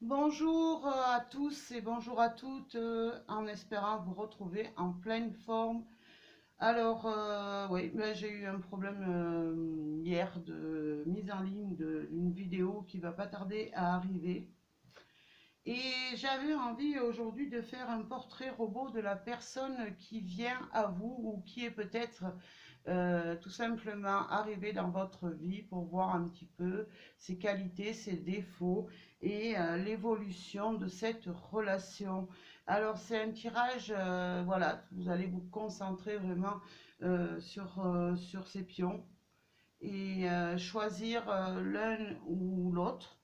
Bonjour à tous et bonjour à toutes, en espérant vous retrouver en pleine forme. Alors, oui, ben, j'ai eu un problème hier de mise en ligne d'une vidéo qui va pas tarder à arriver. Et j'avais envie aujourd'hui de faire un portrait robot de la personne qui vient à vous ou qui est peut-être tout simplement arrivé dans votre vie pour voir un petit peu ses qualités, ses défauts et l'évolution de cette relation. Alors c'est un tirage, voilà, vous allez vous concentrer vraiment sur ces pions et choisir l'un ou l'autre.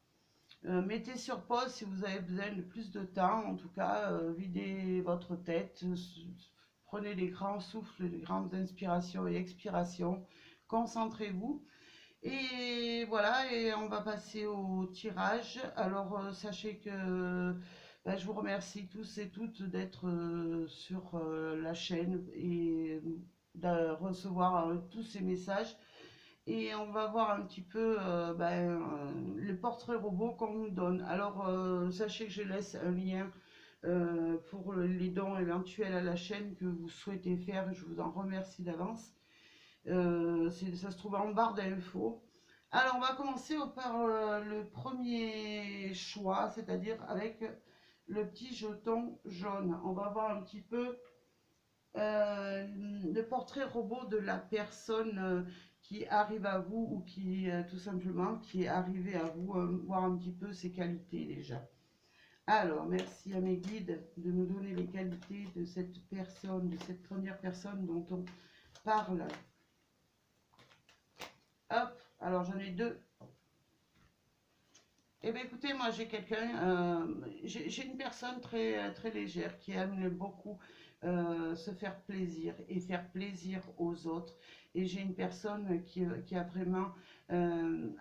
Mettez sur pause si vous avez besoin de plus de temps. En tout cas, videz votre tête, prenez des grands souffles, des grandes inspirations et expirations. Concentrez-vous. Et voilà, et on va passer au tirage. Alors, sachez que je vous remercie tous et toutes d'être sur la chaîne et de recevoir tous ces messages. Et on va voir un petit peu les portraits robots qu'on nous donne. Alors, sachez que je laisse un lien pour les dons éventuels à la chaîne que vous souhaitez faire. Je vous en remercie d'avance. Ça se trouve en barre d'infos. Alors, on va commencer par le premier choix, c'est-à-dire avec le petit jeton jaune. On va voir un petit peu le portrait robot de la personne qui arrive à vous ou qui tout simplement qui est arrivé à vous, voir un petit peu ses qualités déjà. Alors, merci à mes guides de me donner les qualités de cette personne, de cette première personne dont on parle. Hop, alors j'en ai deux. Eh bien écoutez, moi j'ai quelqu'un, j'ai une personne très légère qui aime beaucoup se faire plaisir et faire plaisir aux autres. Et j'ai une personne qui a vraiment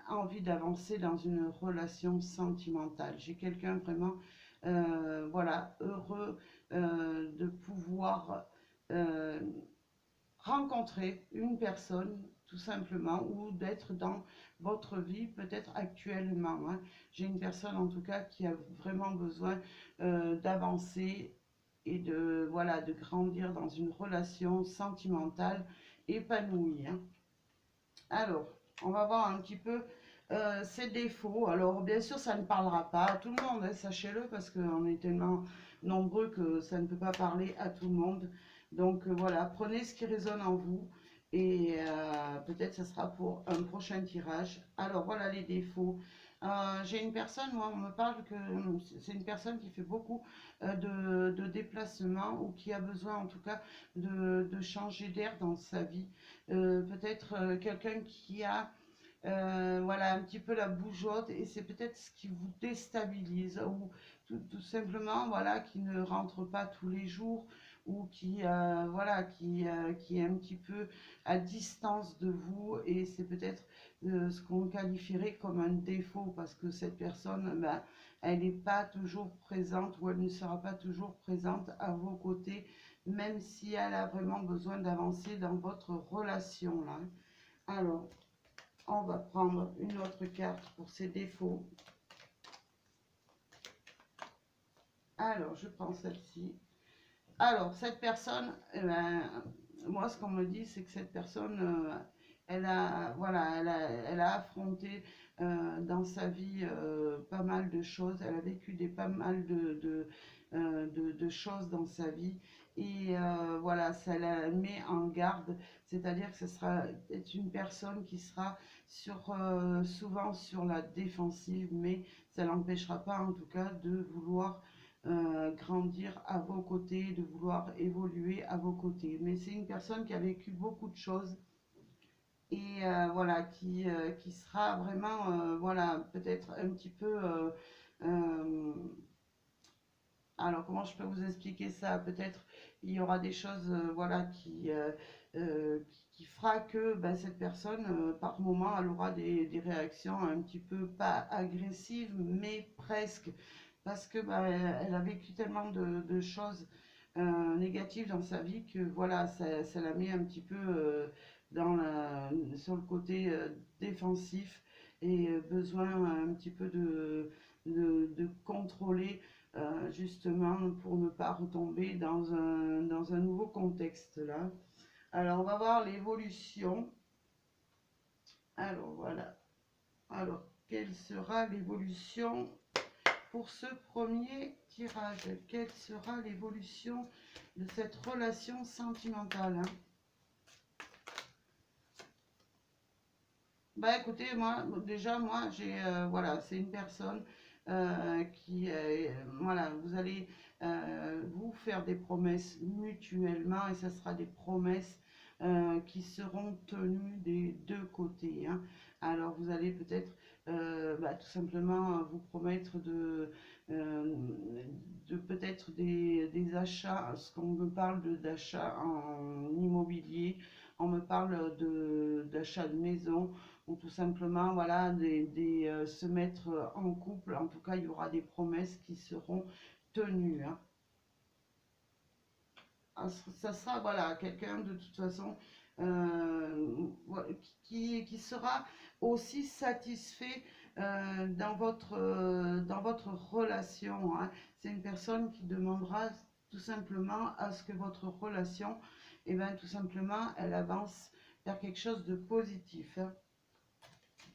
envie d'avancer dans une relation sentimentale. J'ai quelqu'un vraiment, voilà, heureux de pouvoir euh, rencontrer une personne tout simplement ou d'être dans votre vie peut-être actuellement, hein. J'ai une personne en tout cas qui a vraiment besoin d'avancer et de, voilà, de grandir dans une relation sentimentale épanouie, hein. Alors, on va voir un petit peu ses défauts. Alors, bien sûr, ça ne parlera pas à tout le monde, hein, sachez-le, parce qu'on est tellement nombreux que ça ne peut pas parler à tout le monde. Donc, voilà, prenez ce qui résonne en vous et peut-être ce sera pour un prochain tirage. Alors, voilà les défauts. J'ai une personne, moi, on me parle que c'est une personne qui fait beaucoup de déplacements ou qui a besoin, en tout cas, de changer d'air dans sa vie. Peut-être quelqu'un qui a voilà, un petit peu la bougeotte et c'est peut-être ce qui vous déstabilise ou tout simplement voilà, qui ne rentre pas tous les jours ou qui, voilà, qui est un petit peu à distance de vous et c'est peut-être ce qu'on qualifierait comme un défaut parce que cette personne, ben, elle n'est pas toujours présente ou elle ne sera pas toujours présente à vos côtés même si elle a vraiment besoin d'avancer dans votre relation là. Alors, on va prendre une autre carte pour ses défauts. Alors, je prends celle-ci. Alors, cette personne, eh ben, moi, ce qu'on me dit, c'est que cette personne, elle a, voilà, elle a affronté dans sa vie pas mal de choses. Elle a vécu pas mal de choses dans sa vie. Et voilà, ça la met en garde. C'est-à-dire que ce sera une personne qui sera souvent sur la défensive, mais ça l'empêchera pas en tout cas de vouloir grandir à vos côtés, de vouloir évoluer à vos côtés. Mais c'est une personne qui a vécu beaucoup de choses et voilà, qui sera vraiment, voilà, peut-être un petit peu... euh, alors, comment je peux vous expliquer ça? Peut-être il y aura des choses, voilà, euh, qui fera que ben, cette personne, par moment, elle aura des réactions un petit peu, pas agressives, mais presque parce que bah, elle a vécu tellement de choses négatives dans sa vie que voilà, ça la met un petit peu sur le côté défensif et besoin un petit peu de contrôler justement pour ne pas retomber dans un nouveau contexte là. Alors on va voir l'évolution. Alors voilà. Alors quelle sera l'évolution pour ce premier tirage? Quelle sera l'évolution de cette relation sentimentale, hein? Bah écoutez, moi, déjà, moi, j'ai, voilà, c'est une personne qui, voilà, vous allez vous faire des promesses mutuellement et ça sera des promesses qui seront tenues des deux côtés, hein. Alors, vous allez peut-être bah, tout simplement vous promettre euh, de peut-être des achats, ce qu'on me parle d'achats en immobilier, on me parle d'achat de maison ou tout simplement voilà, se mettre en couple. En tout cas, il y aura des promesses qui seront tenues, hein. Ah, ça sera voilà, quelqu'un de toute façon qui sera aussi satisfait dans votre relation, hein. C'est une personne qui demandera tout simplement à ce que votre relation, et bien, tout simplement, elle avance vers quelque chose de positif, hein.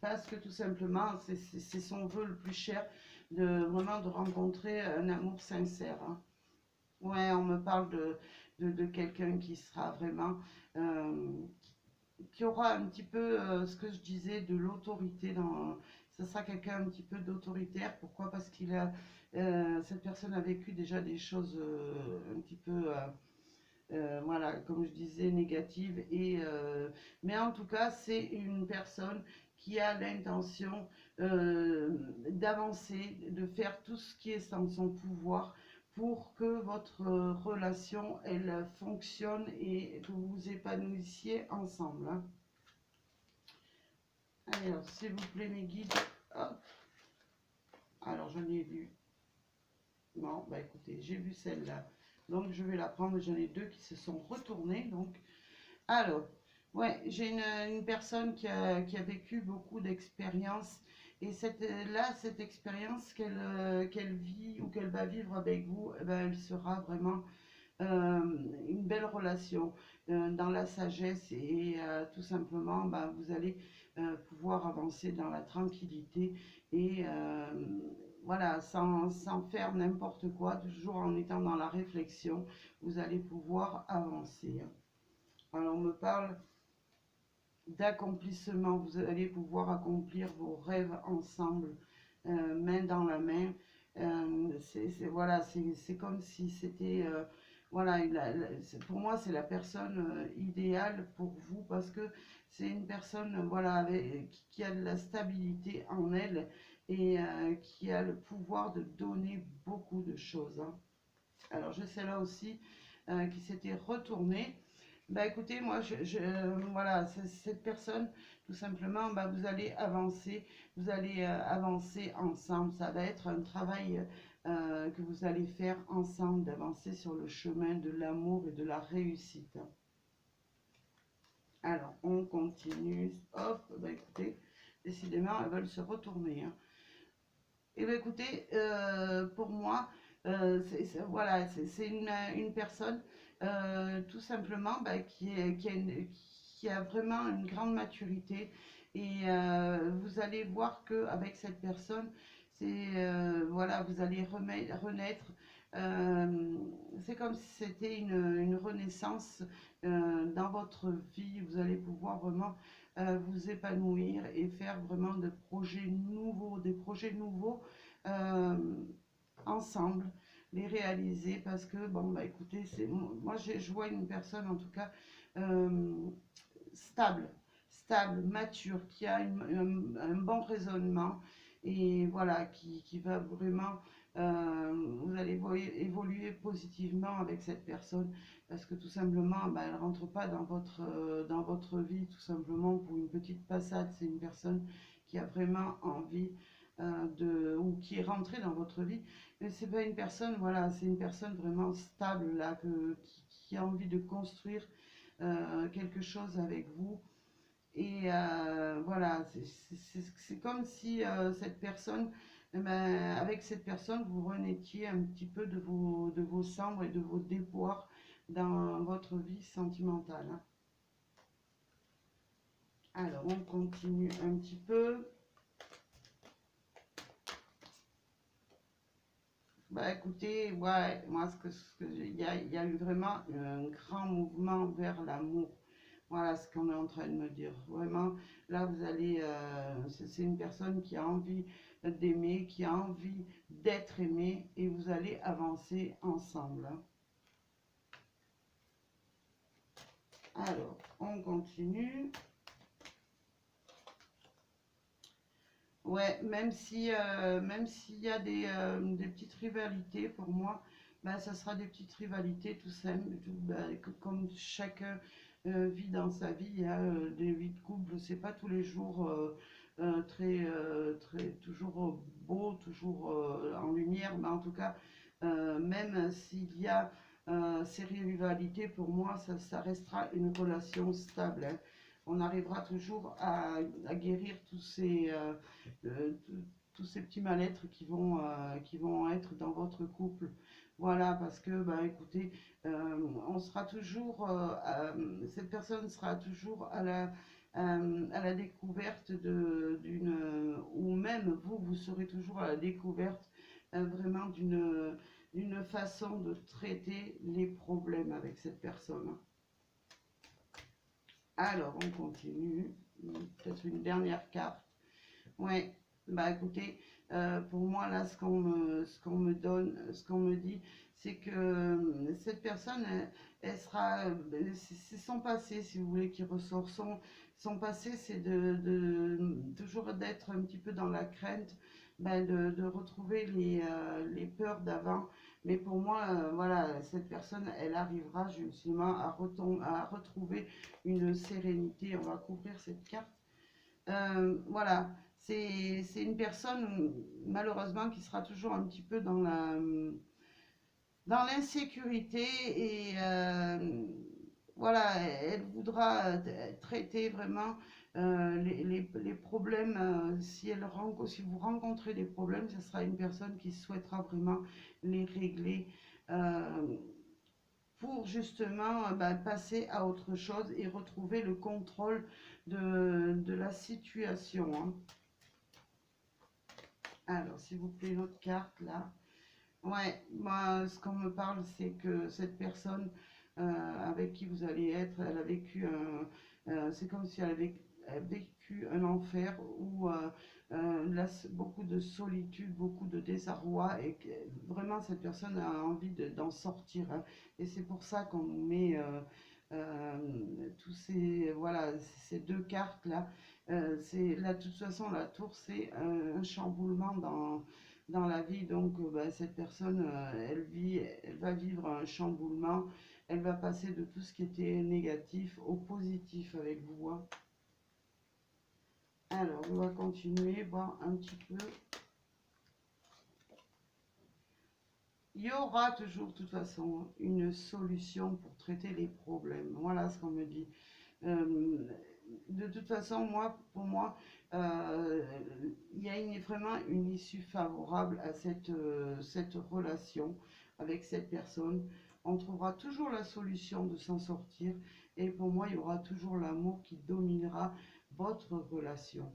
Parce que tout simplement, c'est son vœu le plus cher, vraiment de rencontrer un amour sincère, hein. Ouais, on me parle de quelqu'un qui sera vraiment, euh, qui aura un petit peu ce que je disais de l'autorité ça sera quelqu'un un petit peu d'autoritaire. Pourquoi? Parce cette personne a vécu déjà des choses un petit peu voilà, comme je disais, négative. Mais en tout cas, c'est une personne qui a l'intention d'avancer, de faire tout ce qui est en son pouvoir pour que votre relation, elle fonctionne et que vous vous épanouissiez ensemble, hein. Allez, alors, s'il vous plaît, mes guides. Hop. Alors, j'en ai vu. Non, bah écoutez, j'ai vu celle-là. Donc, je vais la prendre. J'en ai deux qui se sont retournés. Donc, alors, ouais, j'ai une personne qui a vécu beaucoup d'expériences. Et cette expérience qu'elle vit ou qu'elle va vivre avec vous, eh ben, elle sera vraiment une belle relation dans la sagesse et tout simplement, ben, vous allez pouvoir avancer dans la tranquillité et voilà, sans faire n'importe quoi, toujours en étant dans la réflexion, vous allez pouvoir avancer, hein. Alors, on me parle d'accomplissement. Vous allez pouvoir accomplir vos rêves ensemble, main dans la main. Voilà, c'est comme si c'était, voilà, pour moi, c'est la personne idéale pour vous parce que c'est une personne, voilà, qui a de la stabilité en elle et qui a le pouvoir de donner beaucoup de choses, hein. Alors, je sais là aussi qui s'était retournée. Bah écoutez, moi, voilà, cette personne, tout simplement, bah, vous allez avancer ensemble. Ça va être un travail que vous allez faire ensemble, d'avancer sur le chemin de l'amour et de la réussite. Alors, on continue. Hop, bah écoutez, décidément, elles veulent se retourner, hein. Et bien écoutez, pour moi, voilà, c'est une personne tout simplement bah, qui a vraiment une grande maturité. Et vous allez voir qu'avec cette personne, voilà, vous allez renaître. euh, c'est comme si c'était une renaissance dans votre vie. Vous allez pouvoir vraiment vous épanouir et faire vraiment des projets nouveaux euh, ensemble, les réaliser parce que, bon, bah écoutez, moi je vois une personne en tout cas euh, stable, mature, qui a un bon raisonnement et voilà, qui va vraiment, vous allez évoluer positivement avec cette personne parce que tout simplement, bah, elle ne rentre pas dans votre vie tout simplement pour une petite passade. C'est une personne qui a vraiment envie ou qui est rentrée dans votre vie. Mais c'est pas une personne, voilà, c'est une personne vraiment stable là, qui a envie de construire quelque chose avec vous. Et voilà, c'est comme si cette personne eh ben, avec cette personne, vous renaîtriez un petit peu de vos cendres et de vos déboires dans votre vie sentimentale, hein. Alors, on continue un petit peu. Bah écoutez, ouais, moi il y a eu vraiment un grand mouvement vers l'amour. Voilà ce qu'on est en train de me dire. Vraiment, là vous allez, c'est une personne qui a envie d'aimer, qui a envie d'être aimée et vous allez avancer ensemble, hein. Alors, on continue. Ouais, même s'il y a des petites rivalités pour moi, ben, ça sera des petites rivalités tout simple, ben, comme chacun vit dans sa vie, il y a des vies de couple, c'est pas tous les jours toujours beau, toujours en lumière, mais en tout cas, même s'il y a ces rivalités, pour moi, ça restera une relation stable, hein. On arrivera toujours à guérir euh, tous ces petits mal-être qui vont être dans votre couple. Voilà, parce que, bah, écoutez, on sera toujours, cette personne sera toujours à la découverte ou même vous, vous serez toujours à la découverte vraiment d'une façon de traiter les problèmes avec cette personne. Alors, on continue. Peut-être une dernière carte. Ouais, bah écoutez, pour moi là, ce qu'on me donne, ce qu'on me dit, c'est que cette personne, elle sera, c'est son passé, si vous voulez, qui ressort. Son passé, c'est toujours d'être un petit peu dans la crainte, ben, de retrouver les peurs d'avant. Mais pour moi, voilà, cette personne, elle arrivera justement à retrouver une sérénité. On va couvrir cette carte. Voilà, c'est une personne malheureusement qui sera toujours un petit peu dans l'insécurité et voilà, elle voudra traiter vraiment les problèmes. Si vous rencontrez des problèmes, ce sera une personne qui souhaitera vraiment les régler euh, pour justement ben, passer à autre chose et retrouver le contrôle de la situation, hein. Alors, s'il vous plaît, l'autre carte là. Ouais, moi, ce qu'on me parle, c'est que cette personne avec qui vous allez être, elle a vécu c'est comme si elle avait vécu un enfer où beaucoup de solitude, beaucoup de désarroi et que vraiment cette personne a envie d'en sortir, hein. Et c'est pour ça qu'on nous met tous voilà, ces deux cartes là. C'est là, de toute façon, la tour, c'est un chamboulement dans la vie. Donc, bah, cette personne, elle va vivre un chamboulement. Elle va passer de tout ce qui était négatif au positif avec vous, hein. Alors, on va continuer, voir un petit peu. Il y aura toujours, de toute façon, une solution pour traiter les problèmes. Voilà ce qu'on me dit. Euh, de toute façon, pour moi, euh, il y a vraiment une issue favorable à cette relation avec cette personne. On trouvera toujours la solution de s'en sortir. Et pour moi, il y aura toujours l'amour qui dominera votre relation.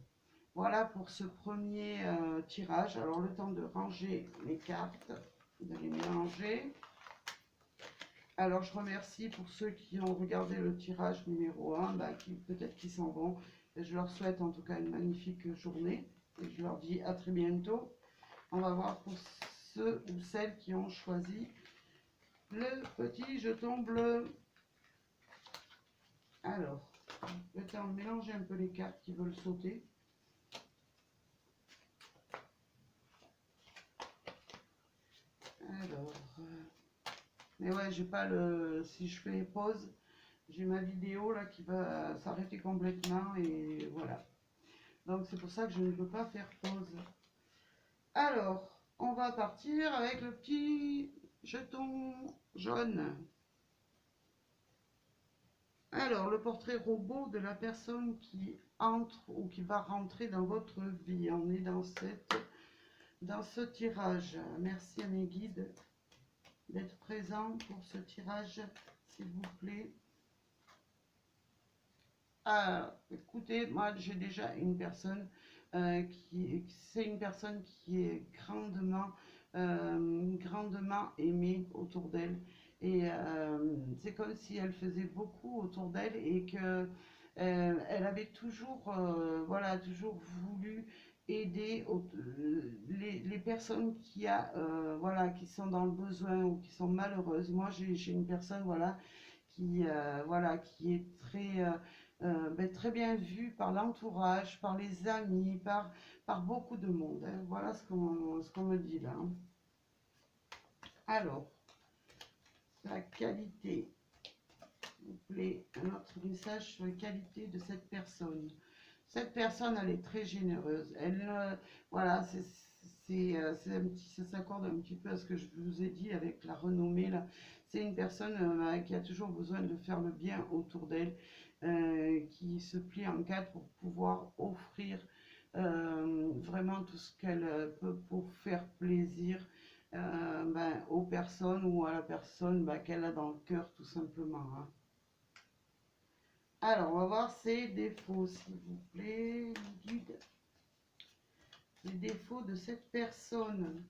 Voilà pour ce premier tirage. Alors, le temps de ranger mes cartes, de les mélanger. Alors, je remercie pour ceux qui ont regardé le tirage numéro 1, bah, qui peut-être qui s'en vont. Et je leur souhaite en tout cas une magnifique journée. Et je leur dis à très bientôt. On va voir pour ceux ou celles qui ont choisi le petit jeton bleu. Alors, le temps de mélanger un peu les cartes qui veulent sauter. Alors, mais ouais, j'ai pas le. Si je fais pause, j'ai ma vidéo là qui va s'arrêter complètement et voilà. Donc c'est pour ça que je ne peux pas faire pause. Alors, on va partir avec le petit jeton jaune. Alors, le portrait robot de la personne qui entre ou qui va rentrer dans votre vie. On est dans cette dans ce tirage. Merci à mes guides d'être présents pour ce tirage, s'il vous plaît. Ah, écoutez, moi j'ai déjà une personne c'est une personne qui est grandement aimée autour d'elle. Et c'est comme si elle faisait beaucoup autour d'elle et que elle avait toujours, voilà, toujours voulu aider les personnes voilà, qui sont dans le besoin ou qui sont malheureuses. Moi, j'ai une personne, voilà, voilà, qui est très bien vue par l'entourage, par les amis, par beaucoup de monde, hein. Voilà ce qu'on me dit là, hein. Alors, la qualité, s'il vous plaît, un autre message sur la qualité de cette personne. Cette personne, elle est très généreuse. Voilà, ça s'accorde un petit peu à ce que je vous ai dit avec la renommée là. C'est une personne qui a toujours besoin de faire le bien autour d'elle, qui se plie en quatre pour pouvoir offrir vraiment tout ce qu'elle peut pour faire plaisir aux personnes ou à la personne qu'elle a dans le cœur tout simplement, hein. Alors, on va voir ses défauts, s'il vous plaît, guide. Les défauts de cette personne.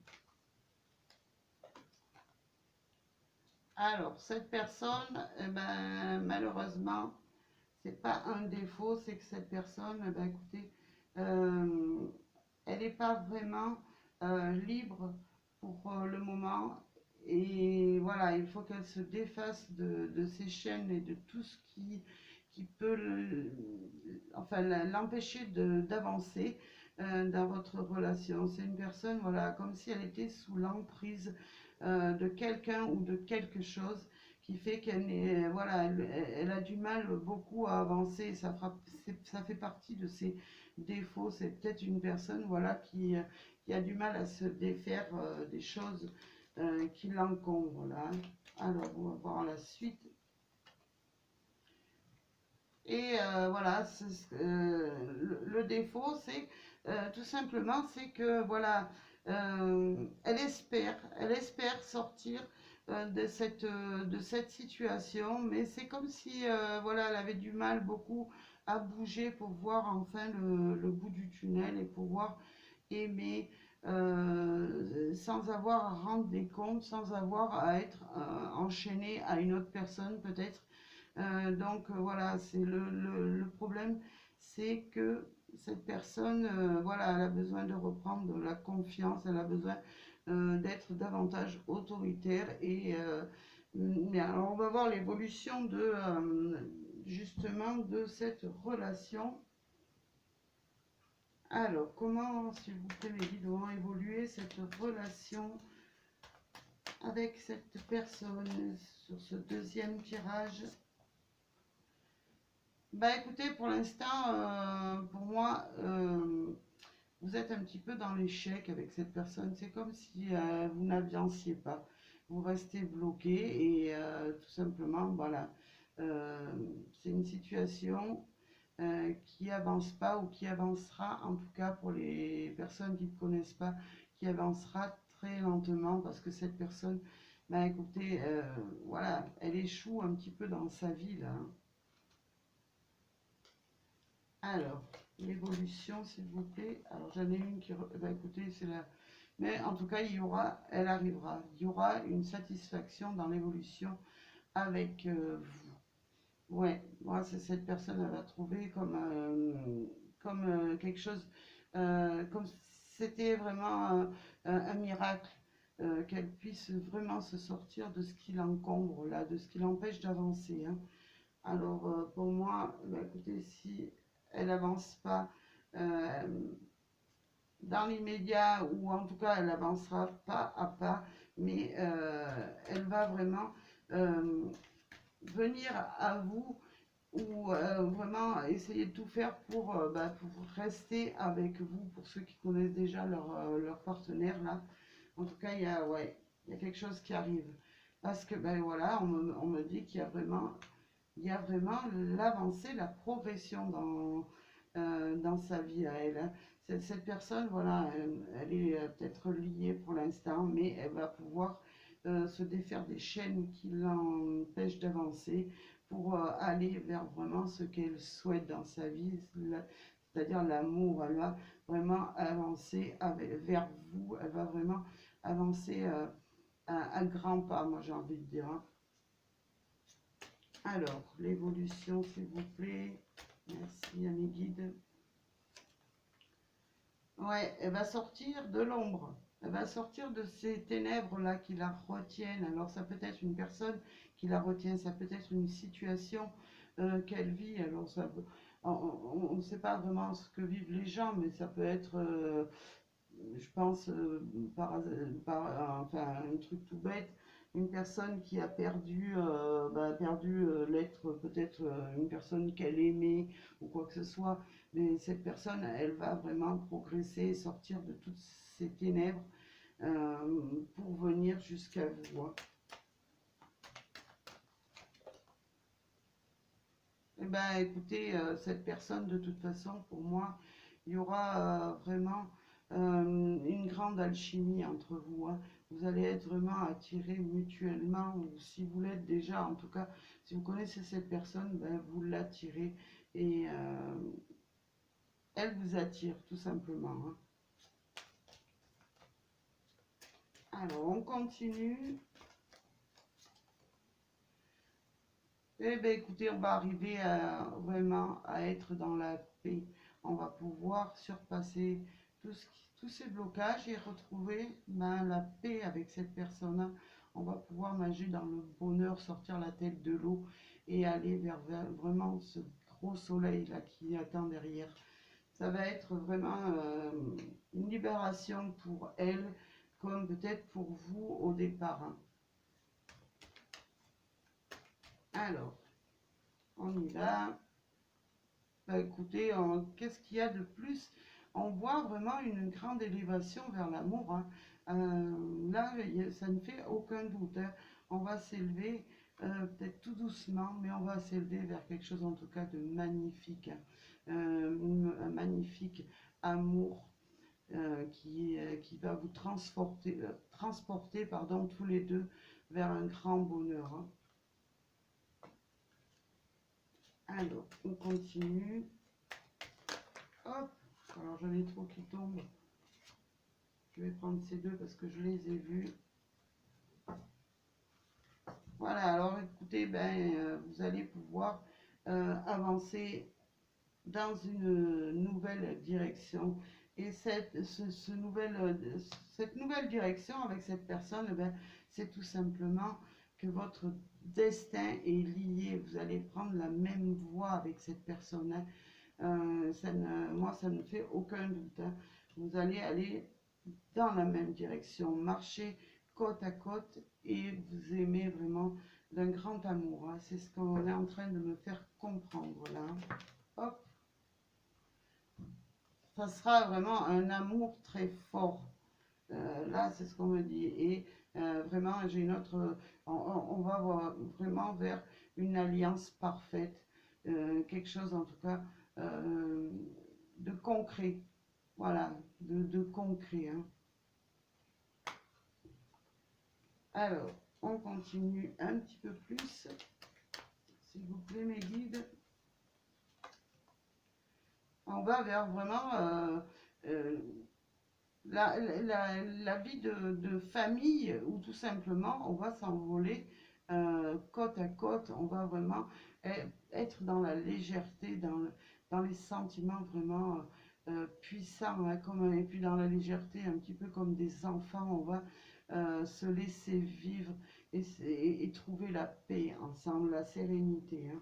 Alors, cette personne, malheureusement, c'est pas un défaut, c'est que cette personne, écoutez, euh, elle n'est pas vraiment libre pour le moment. Et voilà, il faut qu'elle se défasse de ses chaînes et de tout ce qui peut enfin, l'empêcher d'avancer dans votre relation. C'est une personne, voilà, comme si elle était sous l'emprise de quelqu'un ou de quelque chose qui fait qu'elle voilà, elle a du mal beaucoup à avancer. Ça fait partie de ses défauts. C'est peut-être une personne, voilà, qui a du mal à se défaire des choses qui l'encombrent là. Alors, on va voir la suite. Et voilà, le défaut, c'est tout simplement, c'est que voilà, elle espère sortir de cette situation, mais c'est comme si voilà, elle avait du mal beaucoup à bouger pour voir enfin le bout du tunnel et pouvoir aimer sans avoir à rendre des comptes, sans avoir à être enchaîné à une autre personne peut-être. Donc voilà, c'est le problème, c'est que cette personne, voilà, elle a besoin de reprendre de la confiance, elle a besoin d'être davantage autoritaire. Mais alors on va voir l'évolution justement de cette relation. Alors, comment, s'il vous plaît, mes guides, vont évoluer cette relation avec cette personne sur ce deuxième tirage? Écoutez, pour l'instant, pour moi, vous êtes un petit peu dans l'échec avec cette personne. C'est comme si vous n'avanciez pas. Vous restez bloqué et tout simplement, voilà. Euh, c'est une situation qui avance pas ou qui avancera, en tout cas pour les personnes qui ne connaissent pas, qui avancera très lentement parce que cette personne, écoutez, voilà, elle échoue un petit peu dans sa vie là, hein. Alors, l'évolution, s'il vous plaît. Alors, j'en ai une qui... écoutez, c'est la... Mais en tout cas, elle arrivera. Il y aura une satisfaction dans l'évolution avec vous. Ouais, moi, c'est cette personne, elle va trouver comme quelque chose, comme c'était vraiment un miracle, qu'elle puisse vraiment se sortir de ce qui l'encombre, là, de ce qui l'empêche d'avancer, hein. Alors, pour moi, écoutez, si elle n'avance pas euh, dans l'immédiat, ou en tout cas, elle avancera pas à pas, mais elle va vraiment euh, venir à vous ou vraiment essayer de tout faire pour rester avec vous, pour ceux qui connaissent déjà leur partenaire là. En tout cas, ouais, il y a quelque chose qui arrive. Parce que voilà, on me dit qu'il y a vraiment l'avancée, la progression dans sa vie à elle, hein. Cette personne, voilà, elle est peut-être liée pour l'instant, mais elle va pouvoir se défaire des chaînes qui l'empêchent d'avancer pour aller vers vraiment ce qu'elle souhaite dans sa vie, c'est-à-dire l'amour. Elle va vraiment avancer vers vous, elle va vraiment avancer à grands pas, moi j'ai envie de dire, hein. Alors, l'évolution, s'il vous plaît. Merci à mes guides. Ouais, elle va sortir de l'ombre. Elle va sortir de ces ténèbres-là qui la retiennent. Alors, ça peut être une personne qui la retient, ça peut être une situation qu'elle vit. Alors, on ne sait pas vraiment ce que vivent les gens, mais ça peut être, je pense, enfin, un truc tout bête, une personne qui a perdu l'être, peut-être une personne qu'elle aimait ou quoi que ce soit, mais cette personne, elle va vraiment progresser, sortir de toutes ces ténèbres pour venir jusqu'à vous, hein. Eh ben, écoutez, cette personne, de toute façon, pour moi, il y aura vraiment une grande alchimie entre vous, hein. Vous allez être vraiment attirés mutuellement, ou si vous l'êtes déjà, en tout cas, si vous connaissez cette personne, ben, vous l'attirez et elle vous attire, tout simplement, hein. Alors, on continue. Eh bien, écoutez, on va arriver vraiment à être dans la paix. On va pouvoir surpasser tous ces blocages et retrouver la paix avec cette personne. On va pouvoir nager dans le bonheur, sortir la tête de l'eau et aller vers vraiment ce gros soleil là qui attend derrière. Ça va être vraiment une libération pour elle, comme peut-être pour vous au départ, hein. Alors, on y va. Bah, écoutez, qu'est-ce qu'il y a de plus? On voit vraiment une grande élévation vers l'amour, hein. Là, ça ne fait aucun doute, hein. On va s'élever, peut-être tout doucement, mais on va s'élever vers quelque chose en tout cas de magnifique, hein. Un magnifique amour qui va vous transporter pardon, tous les deux vers un grand bonheur, hein. Alors, on continue. Hop, alors j'en ai trop qui tombent. Je vais prendre ces deux parce que je les ai vus. Voilà, alors écoutez, vous allez pouvoir avancer dans une nouvelle direction. Et cette nouvelle direction avec cette personne, c'est tout simplement que votre destin est lié. Vous allez prendre la même voie avec cette personne, hein. Moi, ça ne fait aucun doute, hein. Vous allez aller dans la même direction, marcher côte à côte et vous aimer vraiment d'un grand amour, hein. C'est ce qu'on est en train de me faire comprendre là. Hop, ça sera vraiment un amour très fort. Là, c'est ce qu'on me dit. Et vraiment, j'ai une autre. On va vraiment vers une alliance parfaite. Quelque chose, en tout cas, euh, de concret. Voilà, de concret, hein. Alors, on continue un petit peu plus. S'il vous plaît, mes guides. On va vers vraiment euh, la vie de famille, où tout simplement on va s'envoler côte à côte. On va vraiment être dans la légèreté, dans les sentiments vraiment puissants, hein, et puis dans la légèreté, un petit peu comme des enfants. On va se laisser vivre et trouver la paix ensemble, la sérénité, hein.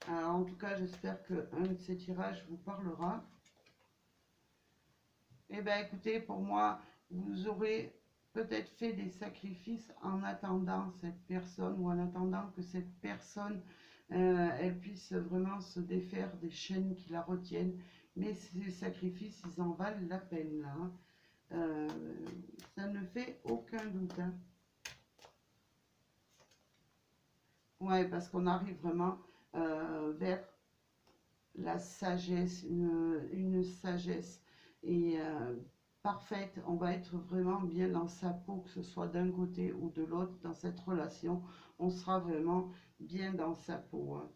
Alors, en tout cas, j'espère qu'un de ces tirages vous parlera. Eh bien, écoutez, pour moi, vous aurez peut-être fait des sacrifices en attendant cette personne, ou en attendant que cette personne, elle puisse vraiment se défaire des chaînes qui la retiennent. Mais ces sacrifices, ils en valent la peine, là, hein. Euh, Ça ne fait aucun doute, hein. Ouais, parce qu'on arrive vraiment vers la sagesse, une sagesse et parfaite. On va être vraiment bien dans sa peau, que ce soit d'un côté ou de l'autre, dans cette relation. On sera vraiment bien dans sa peau, hein.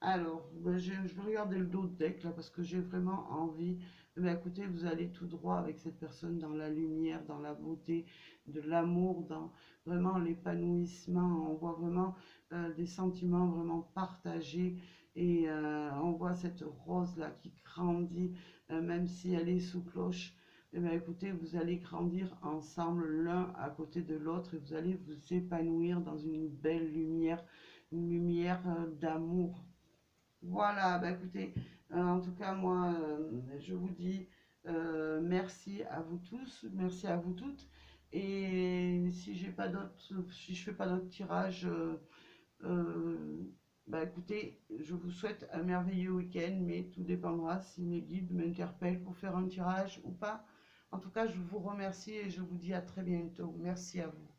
Alors, ben, je vais regarder le dos de deck là parce que j'ai vraiment envie. Mais écoutez, vous allez tout droit avec cette personne dans la lumière, dans la beauté, de l'amour, dans vraiment l'épanouissement. On voit vraiment des sentiments vraiment partagés et on voit cette rose là qui grandit, même si elle est sous cloche. Eh bien, écoutez, vous allez grandir ensemble l'un à côté de l'autre et vous allez vous épanouir dans une belle lumière, une lumière d'amour. Voilà, bah écoutez, en tout cas, moi, je vous dis merci à vous tous, merci à vous toutes. Et si j'ai pas d'autres, si je fais pas d'autres tirages, euh, bah écoutez, je vous souhaite un merveilleux week-end, mais tout dépendra si mes guides m'interpellent pour faire un tirage ou pas. En tout cas, je vous remercie et je vous dis à très bientôt. Merci à vous.